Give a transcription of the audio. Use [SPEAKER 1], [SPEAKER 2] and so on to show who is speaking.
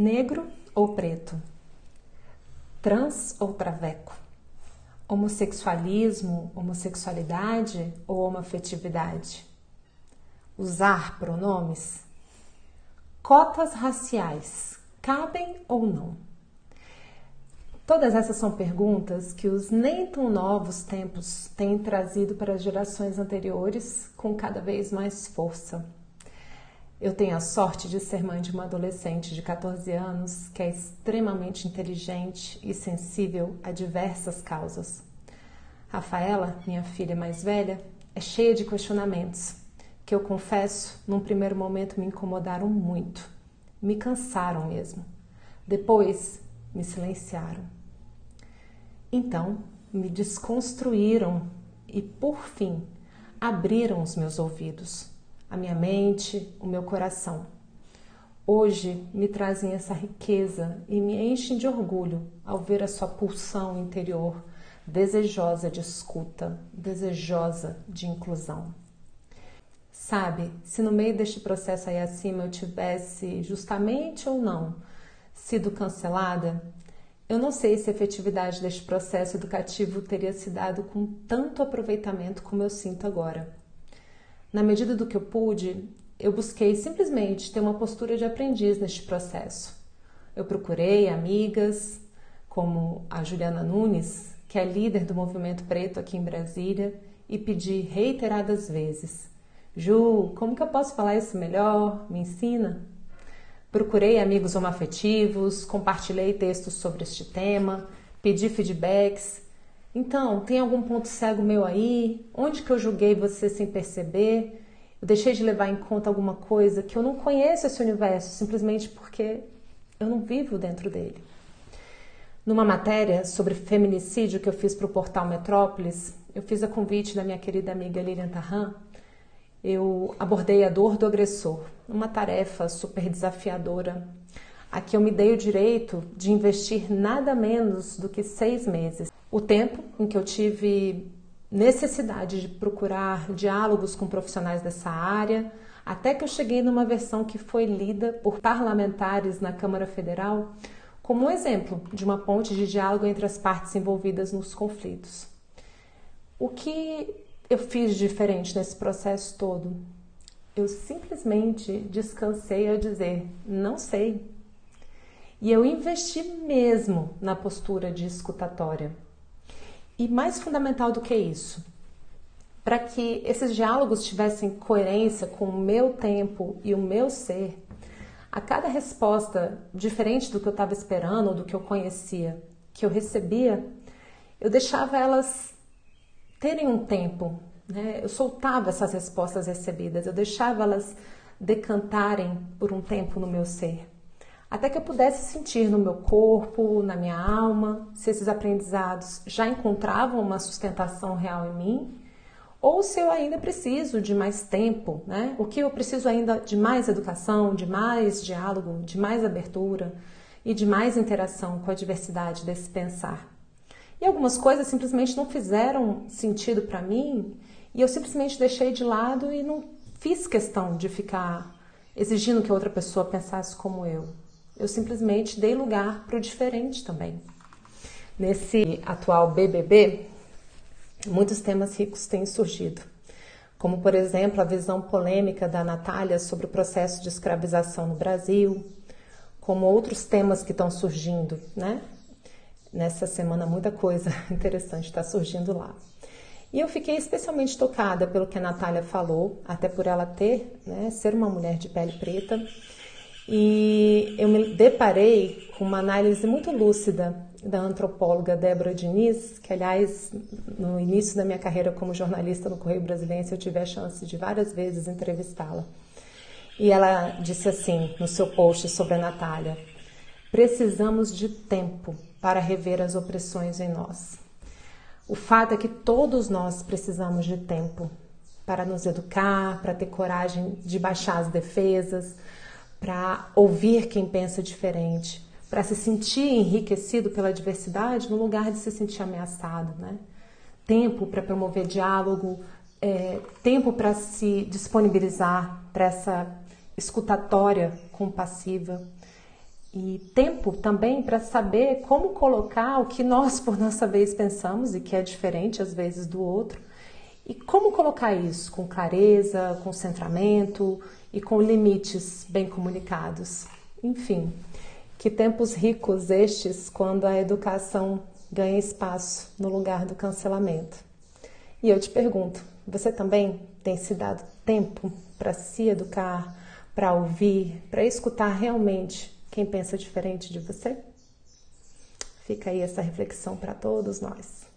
[SPEAKER 1] Negro ou preto? Trans ou traveco? Homossexualismo, homossexualidade ou homoafetividade? Usar pronomes? Cotas raciais, cabem ou não? Todas essas são perguntas que os nem tão novos tempos têm trazido para as gerações anteriores com cada vez mais força. Eu tenho a sorte de ser mãe de uma adolescente de 14 anos que é extremamente inteligente e sensível a diversas causas. Rafaela, minha filha mais velha, é cheia de questionamentos, que eu confesso, num primeiro momento me incomodaram muito, me cansaram mesmo. Depois, me silenciaram. Então, me desconstruíram e, por fim, abriram os meus ouvidos, a minha mente, o meu coração. Hoje me trazem essa riqueza e me enchem de orgulho ao ver a sua pulsão interior, desejosa de escuta, desejosa de inclusão. Sabe, se no meio deste processo aí acima eu tivesse, justamente ou não, sido cancelada, eu não sei se a efetividade deste processo educativo teria se dado com tanto aproveitamento como eu sinto agora. Na medida do que eu pude, eu busquei simplesmente ter uma postura de aprendiz neste processo. Eu procurei amigas, como a Juliana Nunes, que é líder do Movimento Preto aqui em Brasília, e pedi reiteradas vezes: Ju, como que eu posso falar isso melhor? Me ensina? Procurei amigos homoafetivos, compartilhei textos sobre este tema, pedi feedbacks. Então, tem algum ponto cego meu aí? Onde que eu julguei você sem perceber? Eu deixei de levar em conta alguma coisa que eu não conheço esse universo, simplesmente porque eu não vivo dentro dele. Numa matéria sobre feminicídio que eu fiz para o portal Metrópolis, eu fiz a convite da minha querida amiga Lilian Tarran. Eu abordei a dor do agressor, uma tarefa super desafiadora, a que eu me dei o direito de investir nada menos do que 6 meses. O tempo em que eu tive necessidade de procurar diálogos com profissionais dessa área, até que eu cheguei numa versão que foi lida por parlamentares na Câmara Federal como um exemplo de uma ponte de diálogo entre as partes envolvidas nos conflitos. O que eu fiz de diferente nesse processo todo? Eu simplesmente descansei a dizer, não sei. E eu investi mesmo na postura de escutatória. E mais fundamental do que isso, para que esses diálogos tivessem coerência com o meu tempo e o meu ser, a cada resposta diferente do que eu estava esperando ou do que eu conhecia, que eu recebia, eu deixava elas terem um tempo, né? Eu soltava essas respostas recebidas, eu deixava elas decantarem por um tempo no meu ser, até que eu pudesse sentir no meu corpo, na minha alma, se esses aprendizados já encontravam uma sustentação real em mim, ou se eu ainda preciso de mais tempo, né? O que eu preciso ainda de mais educação, de mais diálogo, de mais abertura e de mais interação com a diversidade desse pensar. E algumas coisas simplesmente não fizeram sentido para mim e eu simplesmente deixei de lado e não fiz questão de ficar exigindo que a outra pessoa pensasse como eu. Eu simplesmente dei lugar para o diferente também. Nesse atual BBB, muitos temas ricos têm surgido, como, por exemplo, a visão polêmica da Natália sobre o processo de escravização no Brasil, como outros temas que estão surgindo, né? Nessa semana muita coisa interessante está surgindo lá. E eu fiquei especialmente tocada pelo que a Natália falou, até por ela ser uma mulher de pele preta. E eu me deparei com uma análise muito lúcida da antropóloga Débora Diniz, que, aliás, no início da minha carreira como jornalista no Correio Brasiliense, eu tive a chance de várias vezes entrevistá-la. E ela disse assim, no seu post sobre a Natália: precisamos de tempo para rever as opressões em nós. O fato é que todos nós precisamos de tempo para nos educar, para ter coragem de baixar as defesas, para ouvir quem pensa diferente, para se sentir enriquecido pela diversidade no lugar de se sentir ameaçado, né? Tempo para promover diálogo, tempo para se disponibilizar para essa escutatória compassiva. E tempo também para saber como colocar o que nós, por nossa vez, pensamos e que é diferente às vezes do outro. E como colocar isso com clareza, com centramento e com limites bem comunicados. Enfim, que tempos ricos estes quando a educação ganha espaço no lugar do cancelamento. E eu te pergunto, você também tem se dado tempo para se educar, para ouvir, para escutar realmente quem pensa diferente de você? Fica aí essa reflexão para todos nós.